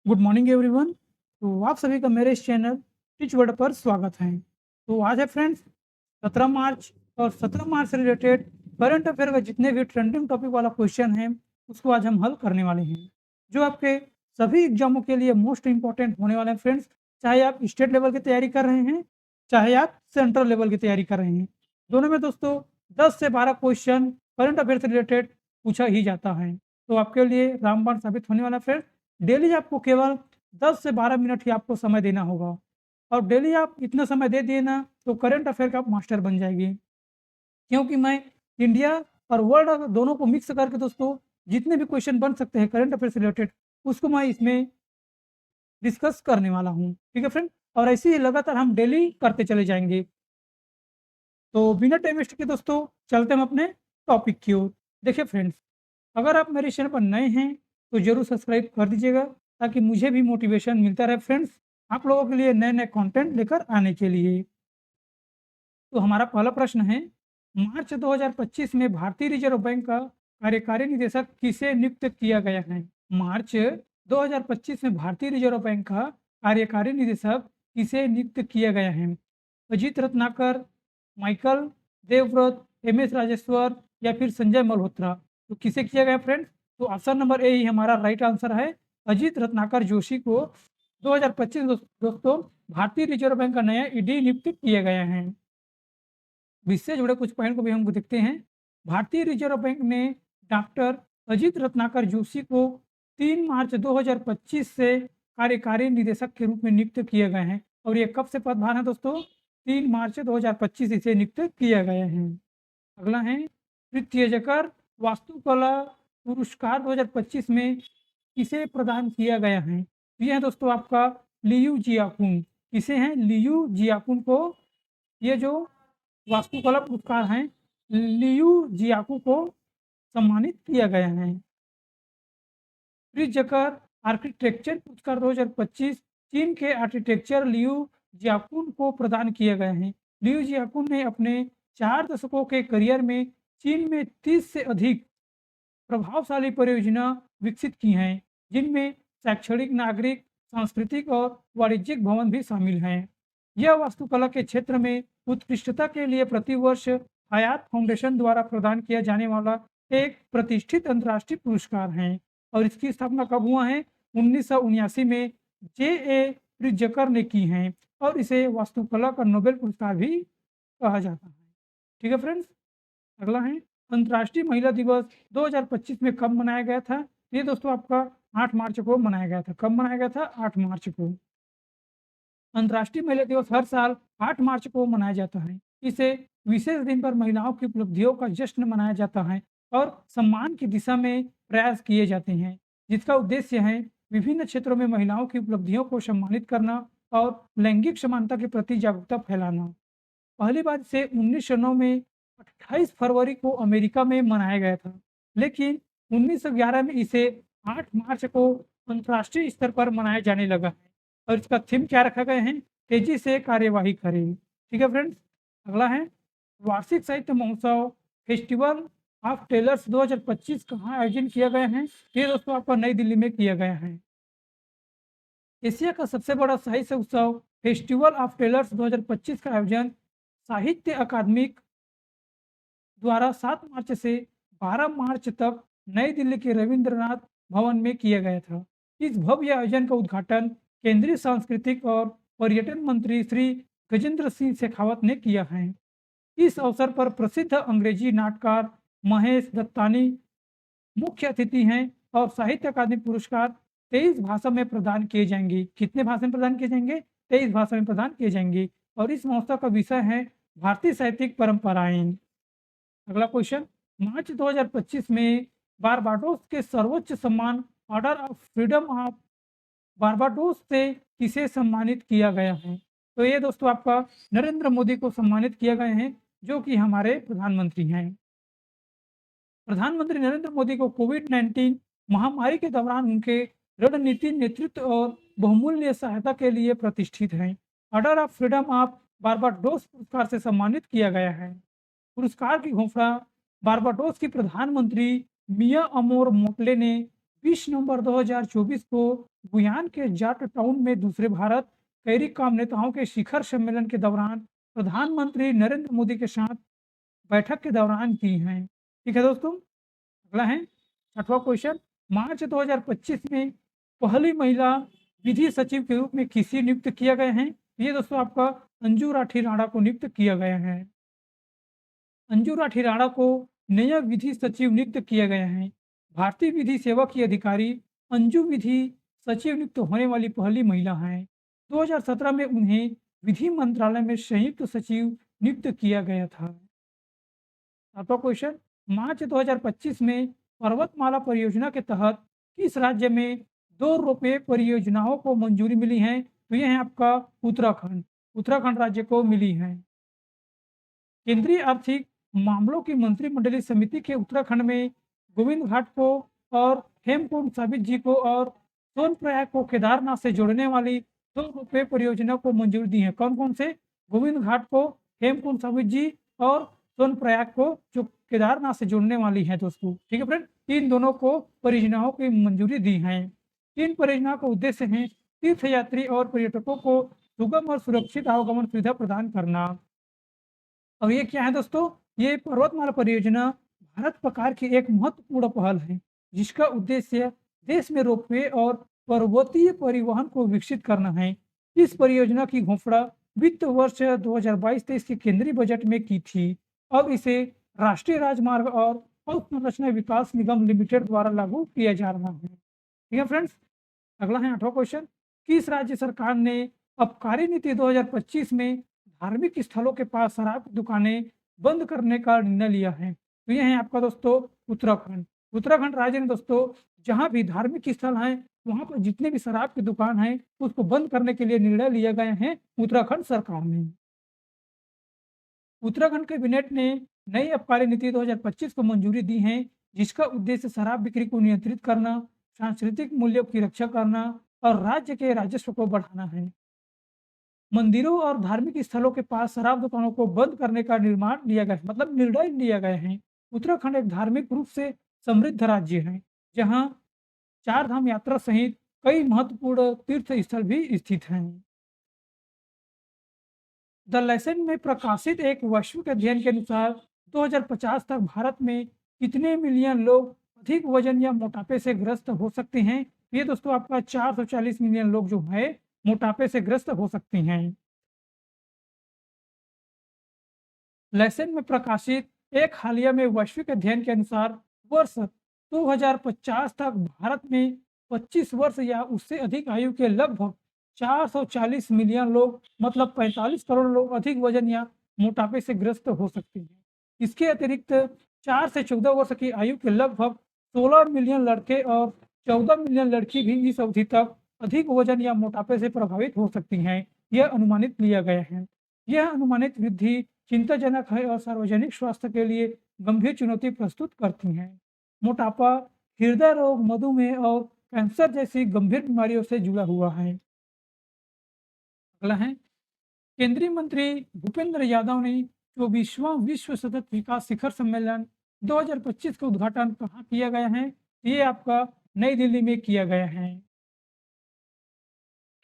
Good morning everyone. तो आप सभी का मेरे इस चैनल टीच वर्ड पर स्वागत है। तो आज है फ्रेंड्स 17 मार्च और 17 मार्च से रिलेटेड करंट अफेयर का जितने भी ट्रेंडिंग टॉपिक वाला क्वेश्चन है उसको आज हम हल करने वाले हैं, जो आपके सभी एग्जामों के लिए मोस्ट इंपॉर्टेंट होने वाले हैं फ्रेंड्स। चाहे आप स्टेट लेवल की तैयारी कर रहे हैं, चाहे आप सेंट्रल लेवल की तैयारी कर रहे हैं, दोनों में दोस्तों 10 से 12 क्वेश्चन करंट अफेयर से रिलेटेड पूछा ही जाता है। तो आपके लिए रामबाण साबित होने वाला फ्रेंड्स। डेली आपको केवल 10 से 12 मिनट ही आपको समय देना होगा, और डेली आप इतना समय दे दिए ना तो करंट अफेयर का आप मास्टर बन जाएंगे। क्योंकि मैं इंडिया और वर्ल्ड दोनों को मिक्स करके दोस्तों जितने भी क्वेश्चन बन सकते हैं करंट अफेयर से रिलेटेड उसको मैं इसमें डिस्कस करने वाला हूँ। ठीक है फ्रेंड, और ऐसे ही लगातार हम डेली करते चले जाएंगे। तो बिना टाइम वेस्ट के दोस्तों चलते हम अपने टॉपिक की ओर। देखिए फ्रेंड्स, अगर आप मेरे चैनल पर नए हैं तो ज़रूर सब्सक्राइब कर दीजिएगा, ताकि मुझे भी मोटिवेशन मिलता रहे फ्रेंड्स, आप लोगों के लिए नए नए कंटेंट लेकर आने के लिए। तो हमारा पहला प्रश्न है, मार्च 2025 में भारतीय रिजर्व बैंक का कार्यकारी निदेशक किसे नियुक्त किया गया है? मार्च 2025 में भारतीय रिजर्व बैंक का कार्यकारी निदेशक किसे नियुक्त किया गया है? Ajit Ratnakar, Michael Devvrat, M S Rajeshwar या फिर संजय मल्होत्रा। तो किसे किया गया फ्रेंड्स? तो ऑप्शन नंबर ए ही हमारा राइट आंसर है। अजीत रत्नाकर जोशी को 2025 दोस्तों भारतीय रिजर्व बैंक का नया ईडी नियुक्त किया गया है। इससे जुड़े कुछ पॉइंट को भी हम देखते हैं। भारतीय रिजर्व बैंक ने डॉक्टर अजीत रत्नाकर जोशी को 3 मार्च 2025 से कार्यकारी निदेशक के रूप में नियुक्त किए गए हैं। और ये कब से पदभार है दोस्तों? 3 मार्च 2025 इसे नियुक्त किया गया है। अगला है, पृथ्वीजकर वास्तुकला पुरस्कार 2025 में किसे प्रदान किया गया है? ये है दोस्तों आपका लियू जियाकुन। किसे हैं? लियू जियाकुन को ये जो वास्तुकला पुरस्कार हैं लियू जियाकू को सम्मानित किया गया है। प्रिजकर आर्किटेक्चर पुरस्कार 2025 चीन के आर्किटेक्चर लियू जियाकुन को प्रदान किए गए हैं। लियू जियाकुन ने अपने 4 दशकों के करियर में चीन में 30 से अधिक प्रभावशाली परियोजना विकसित की हैं, जिनमें शैक्षणिक, नागरिक, सांस्कृतिक और वाणिज्यिक भवन भी शामिल हैं। यह वास्तुकला के क्षेत्र में उत्कृष्टता के लिए प्रतिवर्ष हयात फाउंडेशन द्वारा प्रदान किया जाने वाला एक प्रतिष्ठित अंतर्राष्ट्रीय पुरस्कार है। और इसकी स्थापना कब हुआ है? 1979 में जे ए प्रिजकर ने की है, और इसे वास्तुकला का नोबेल पुरस्कार भी कहा जाता है। ठीक है फ्रेंड्स, अगला है, अंतर्राष्ट्रीय महिला दिवस 2025 में कब मनाया गया था? ये दोस्तों आपका 8 मार्च को मनाया गया था। कब मनाया गया था? 8 मार्च को। अंतर्राष्ट्रीय महिला दिवस हर साल 8 मार्च को मनाया जाता है। इसे विशेष दिन पर महिलाओं की उपलब्धियों का जश्न मनाया जाता है और सम्मान की दिशा में प्रयास किए जाते हैं, जिसका उद्देश्य है विभिन्न क्षेत्रों में महिलाओं की उपलब्धियों को सम्मानित करना और लैंगिक समानता के प्रति जागरूकता फैलाना। पहली बार इसे 1909 में 28 फरवरी को अमेरिका में मनाया गया था, लेकिन 1911 में इसे 8 मार्च को अंतर्राष्ट्रीय स्तर पर मनाया जाने लगा है। और इसका थीम क्या रखा गया है? तेजी से कार्यवाही करें। ठीक है फ्रेंड्स, अगला है, वार्षिक साहित्य महोत्सव फेस्टिवल ऑफ टेलर्स 2025 कहाँ आयोजन किया गया है? ये दोस्तों आपका नई दिल्ली में किया गया है। एशिया का सबसे बड़ा साहित्य उत्सव फेस्टिवल ऑफ टेलर्स 2025 का आयोजन साहित्य अकादमिक द्वारा 7 मार्च से 12 मार्च तक नई दिल्ली के रविंद्रनाथ भवन में किया गया था। इस भव्य आयोजन का उद्घाटन केंद्रीय सांस्कृतिक और पर्यटन मंत्री श्री गजेंद्र सिंह शेखावत ने किया है। इस अवसर पर प्रसिद्ध अंग्रेजी नाटककार महेश दत्तानी मुख्य अतिथि हैं, और साहित्य अकादमी पुरस्कार 23 भाषा में प्रदान किए जाएंगे। कितने भाषा में प्रदान किए जाएंगे? 23 भाषा में प्रदान किए जाएंगे। और इस महोत्सव का विषय है भारतीय साहित्यिक परंपराएं। अगला क्वेश्चन, मार्च 2025 में बारबाडोस के सर्वोच्च सम्मान order of freedom of Barbados से किसे सम्मानित किया गया है? तो ये दोस्तों आपका नरेंद्र मोदी को सम्मानित किया गए हैं, जो कि हमारे प्रधानमंत्री हैं। प्रधानमंत्री नरेंद्र मोदी को कोविड-19 महामारी के दौरान उनके रणनीति नेतृत्व और बहुमूल्य सहायता के लिए प्रतिष्ठित हैं। Order of freedom of Barbados पुरस्कार से सम्मानित किया गया है। पुरस्कार की घोषणा बारबाडोस की प्रधानमंत्री मिया अमोर मोटले ने 20 नवंबर 2024 को गुयान के जाट टाउन में दूसरे भारत कैरिकॉम नेताओं के शिखर सम्मेलन के दौरान प्रधानमंत्री नरेंद्र मोदी के साथ बैठक के दौरान की हैं। ठीक है दोस्तों, अगला है छठवां क्वेश्चन। मार्च 2025 में पहली महिला विधि सचिव के रूप में किसे नियुक्त किया गया है? ये दोस्तों आपका अंजू राठी राणा को नियुक्त किया गया है। अंजू राठी राणा को नया विधि सचिव नियुक्त किया गया है। भारतीय विधि सेवा की अधिकारी अंजू विधि सचिव नियुक्त होने वाली पहली महिला हैं। 2017 में उन्हें विधि मंत्रालय में संयुक्त सचिव नियुक्त किया गया था। सातवां क्वेश्चन। मार्च 2025 में पर्वतमाला परियोजना के तहत किस राज्य में 2 रोपवे परियोजनाओं को मंजूरी मिली है? तो यह है आपका उत्तराखंड। उत्तराखंड राज्य को मिली है। केंद्रीय आर्थिक मामलों की मंत्रिमंडलीय समिति के उत्तराखंड में गोविंद घाट को और हेमकुंड साहिब जी को और सोनप्रयाग को केदारनाथ से जोड़ने वाली 2 रोपवे परियोजना को मंजूरी दी है। कौन कौन से? गोविंद घाट को, हेमकुंड साहिब जी और सोनप्रयाग को, जो केदारनाथ से जोड़ने वाली है दोस्तों। ठीक है फ्रेंड, इन दोनों को परियोजनाओं की मंजूरी दी है। इन परियोजनाओं का उद्देश्य है तीर्थयात्री और पर्यटकों को सुगम और सुरक्षित आवागमन सुविधा प्रदान करना। और ये क्या है दोस्तों? ये पर्वतमाला परियोजना भारत सरकार की एक महत्वपूर्ण पहल है, जिसका उद्देश्य देश में रोपवे और पर्वतीय परिवहन को विकसित करना है। इस परियोजना की घोषणा वित्त वर्ष 2022-23 के केंद्रीय बजट में की थी। अब इसे राष्ट्रीय राजमार्ग और अवसंरचना विकास निगम लिमिटेड द्वारा लागू किया जा रहा है। ठीक है फ्रेंड्स, अगला है 8वां क्वेश्चन। किस राज्य सरकार ने आबकारी नीति 2025 में धार्मिक स्थलों के पास शराब की दुकानें बंद करने का निर्णय लिया है? तो ये है आपका दोस्तों उत्तराखंड। उत्तराखंड राज्य में दोस्तों जहाँ भी धार्मिक स्थल हैं, वहाँ पर जितने भी शराब की दुकान हैं, उसको बंद करने के लिए निर्णय लिया गया है उत्तराखंड सरकार ने। उत्तराखंड कैबिनेट ने नई आबकारी नीति 2025 को मंजूरी दी है, जिसका उद्देश्य शराब बिक्री को नियंत्रित करना, सांस्कृतिक मूल्यों की रक्षा करना और राज्य के राजस्व को बढ़ाना है। मंदिरों और धार्मिक स्थलों के पास शराब दुकानों को बंद करने का निर्माण लिया गया है, मतलब निर्णय लिया गया है। उत्तराखंड एक धार्मिक रूप से समृद्ध राज्य है, जहाँ चार धाम यात्रा सहित कई महत्वपूर्ण तीर्थ स्थल भी स्थित हैं। द लेसन में प्रकाशित एक वैश्विक अध्ययन के अनुसार 2050 तक भारत में कितने मिलियन लोग अधिक वजन या मोटापे से ग्रस्त हो सकते हैं? ये दोस्तों आपका 440 मिलियन लोग जो है मोटापे से ग्रस्त हो सकते हैं। लेसन में प्रकाशित एक हालिया में वैश्विक अध्ययन के अनुसार वर्ष 2050 तक भारत में 25 वर्ष या उससे अधिक आयु के लगभग 440 मिलियन लोग, मतलब 45 करोड़ लोग अधिक वजन या मोटापे से ग्रस्त हो सकते हैं। इसके अतिरिक्त 4 से 14 वर्ष की आयु के लगभग 16 मिलियन लड़के और 14 मिलियन लड़की भी इस अवधि तक अधिक वजन या मोटापे से प्रभावित हो सकती हैं। यह अनुमानित लिया गया है। यह अनुमानित वृद्धि चिंताजनक है और सार्वजनिक स्वास्थ्य के लिए गंभीर चुनौती प्रस्तुत करती हैं। मोटापा हृदय रोग, मधुमेह और कैंसर जैसी गंभीर बीमारियों से जुड़ा हुआ है। अगला है, केंद्रीय मंत्री भूपेंद्र यादव ने 24वां विश्व सतत विकास शिखर सम्मेलन 2025 का उद्घाटन कहाँ किया गया है? ये आपका नई दिल्ली में किया गया है।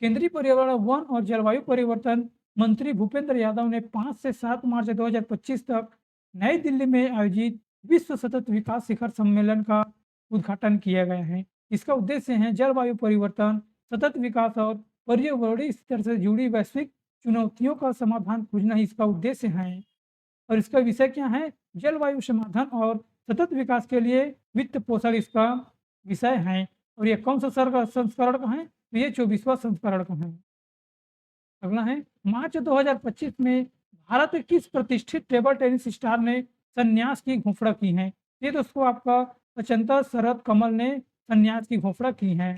केंद्रीय पर्यावरण, वन और जलवायु परिवर्तन मंत्री भूपेंद्र यादव ने 5 से 7 मार्च 2025 तक नई दिल्ली में आयोजित विश्व सतत विकास शिखर सम्मेलन का उद्घाटन किया गया है। इसका उद्देश्य है जलवायु परिवर्तन, सतत विकास और पर्यावरणीय स्तर से जुड़ी वैश्विक चुनौतियों का समाधान खोजना ही इसका उद्देश्य है। और इसका विषय क्या है? जलवायु समाधान और सतत विकास के लिए वित्त पोषण इसका विषय है। और ये कौन सा संस्करण का है? तो ये 24वां संस्करण का है। अगला है, मार्च 2025 में भारत के किस प्रतिष्ठित टेबल टेनिस स्टार ने संन्यास की घोषणा की है? ये दोस्तों आपका अचंता शरद कमल ने संन्यास की घोषणा की है।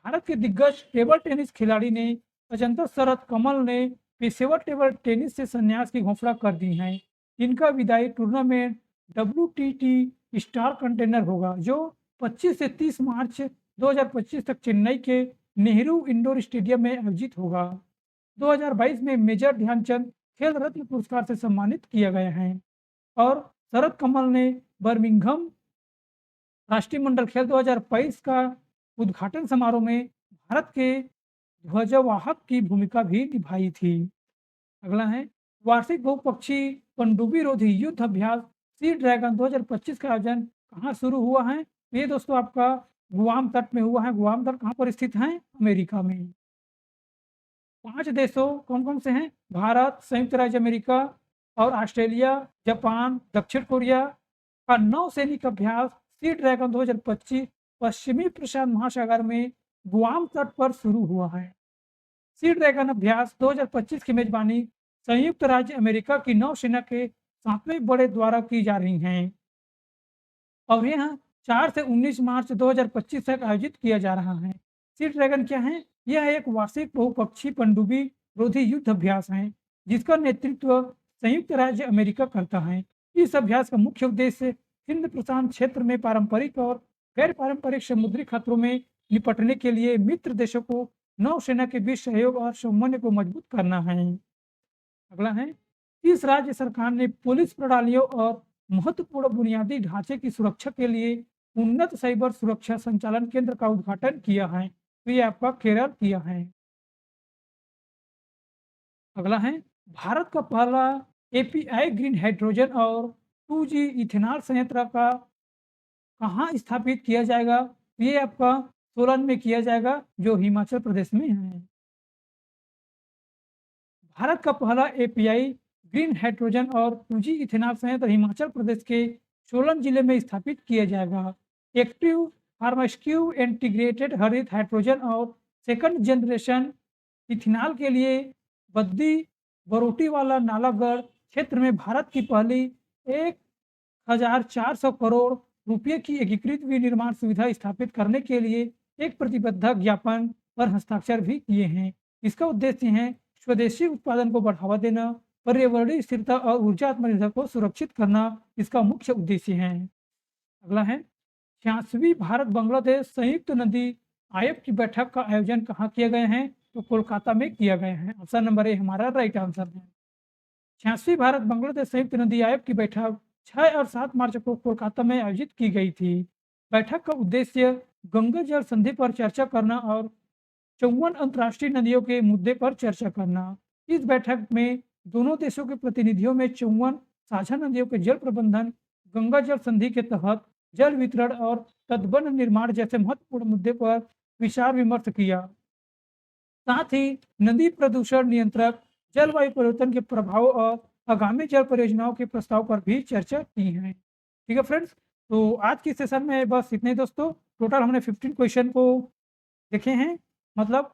भारत के दिग्गज टेबल टेनिस खिलाड़ी ने अचंता शरद कमल ने पेशेवर टेबल टेनिस से संन्यास की घोषणा कर दी है। इनका विदाई टूर्नामेंट WTT स्टार कंटेनर होगा, जो 25 से 30 मार्च 2025 तक चेन्नई के नेहरू इंडोर स्टेडियम में आयोजित होगा। 2022 में मेजर ध्यानचंद खेल रत्न पुरस्कार से सम्मानित किया गया है। और शरद कमल ने बर्मिंघम राष्ट्रीय मंडल खेल 2022 का उद्घाटन समारोह में भारत के ध्वजवाहक की भूमिका भी निभाई थी। अगला है वार्षिक बहुपक्षीय पनडुब्बी रोधी युद्ध अभ्यास सी ड्रैगन 2025 का आयोजन कहाँ शुरू हुआ है? ये दोस्तों आपका गुआम तट में हुआ है। गुआम तट कहाँ पर स्थित है? अमेरिका में। 5 देशों कौन-कौन से हैं? भारत, संयुक्त राज्य अमेरिका और ऑस्ट्रेलिया, जापान, दक्षिण कोरिया का नौसैनिक अभ्यास सी ड्रैगन 2025 पश्चिमी प्रशांत महासागर में गुआम तट पर शुरू हुआ है। सी ड्रैगन अभ्यास 2025 की मेजबानी संयुक्त राज्य अमेरिका की नौसेना के 7वें बड़े द्वारा की जा रही हैं और यह 4 से 19 मार्च 2025 तक आयोजित किया जा रहा है। सी ड्रैगन क्या है? यह एक वार्षिक बहुपक्षीय पनडुब्बी रोधी युद्ध अभ्यास है जिसका नेतृत्व संयुक्त राज्य अमेरिका करता है। इस अभ्यास का मुख्य उद्देश्य हिंद प्रशांत क्षेत्र में पारंपरिक और गैर पारंपरिक समुद्री खतरों में निपटने के लिए मित्र देशों को नौसेना के बीच सहयोग और समन्वय को मजबूत करना है। अगला है इस राज्य सरकार ने पुलिस प्रणालियों और महत्वपूर्ण बुनियादी ढांचे की सुरक्षा के लिए उन्नत साइबर सुरक्षा संचालन केंद्र का उद्घाटन किया है। तो ये आपका केरल किया है। अगला है भारत का पहला एपीआई ग्रीन हाइड्रोजन और 2G इथेनॉल संयंत्र का कहाँ स्थापित किया जाएगा? ये आपका सोलन में किया जाएगा जो हिमाचल प्रदेश में है। भारत का पहला एपीआई ग्रीन हाइड्रोजन और 2G इथेनॉल संयंत्र हिमाचल प्रदेश के सोलन जिले में स्थापित किया जाएगा। एक्टिव फार्मास्क्यू इंटीग्रेटेड हरित हाइड्रोजन और सेकंड जनरेशन इथेनॉल के लिए बद्दी बरोटीवाला नालागढ़ क्षेत्र में भारत की पहली 1400 करोड़ रुपये की एकीकृत विनिर्माण सुविधा स्थापित करने के लिए एक प्रतिबद्ध ज्ञापन पर हस्ताक्षर भी किए हैं। इसका उद्देश्य है स्वदेशी उत्पादन को बढ़ावा देना, पर्यावरणीय स्थिरता और ऊर्जा आत्मनिर्भरता को सुरक्षित करना इसका मुख्य उद्देश्य है। अगला है 86वीं भारत बांग्लादेश संयुक्त नदी आयोग की बैठक का आयोजन कहाँ किया गया है? तो कोलकाता में किया गया है। ऑप्शन नंबर ए हमारा राइट आंसर है। 86वीं भारत बांग्लादेश संयुक्त नदी आयोग की बैठक 6 और 7 मार्च को कोलकाता में आयोजित की गई थी। बैठक का उद्देश्य गंगा जल संधि पर चर्चा करना और 54 अंतर्राष्ट्रीय नदियों के मुद्दे पर चर्चा करना। इस बैठक में दोनों देशों के प्रतिनिधियों में 54 साझा नदियों के जल प्रबंधन, गंगा जल संधि के तहत जल वितरण और तटबंध निर्माण जैसे महत्वपूर्ण मुद्दे पर विचार विमर्श किया। साथ ही नदी प्रदूषण नियंत्रक, जलवायु परिवर्तन के प्रभाव और आगामी जल परियोजनाओं के प्रस्ताव पर भी चर्चा की है। ठीक है फ्रेंड्स, तो आज की सेशन में बस इतने ही दोस्तों। टोटल हमने 15 क्वेश्चन को देखे हैं, मतलब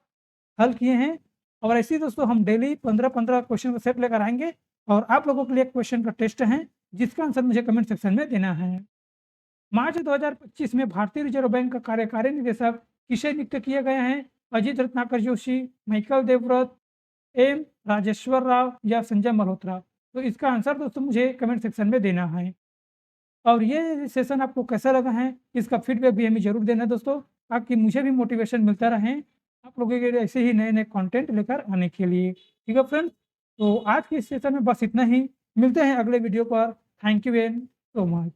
हल किए हैं और ऐसे ही दोस्तों हम डेली 15-15 क्वेश्चन का सेट लेकर आएंगे और आप लोगों के लिए एक क्वेश्चन का टेस्ट है जिसका आंसर मुझे कमेंट सेक्शन में देना है। मार्च 2025 में भारतीय रिजर्व बैंक का कार्यकारी निदेशक किसे नियुक्त किए गए हैं? अजीत रत्नाकर जोशी, माइकल देवव्रत, एम राजेश्वर राव या संजय मल्होत्रा? तो इसका आंसर दोस्तों मुझे कमेंट सेक्शन में देना है। और ये सेशन आपको कैसा लगा है इसका फीडबैक भी हमें ज़रूर देना दोस्तों, ताकि मुझे भी मोटिवेशन मिलता रहे आप लोगों के लिए ऐसे ही नए-नए कंटेंट लेकर आने के लिए। ठीक है फ्रेंड्स, तो आज के इस सेशन में बस इतना ही। मिलते हैं अगले वीडियो पर। Thank you and so much.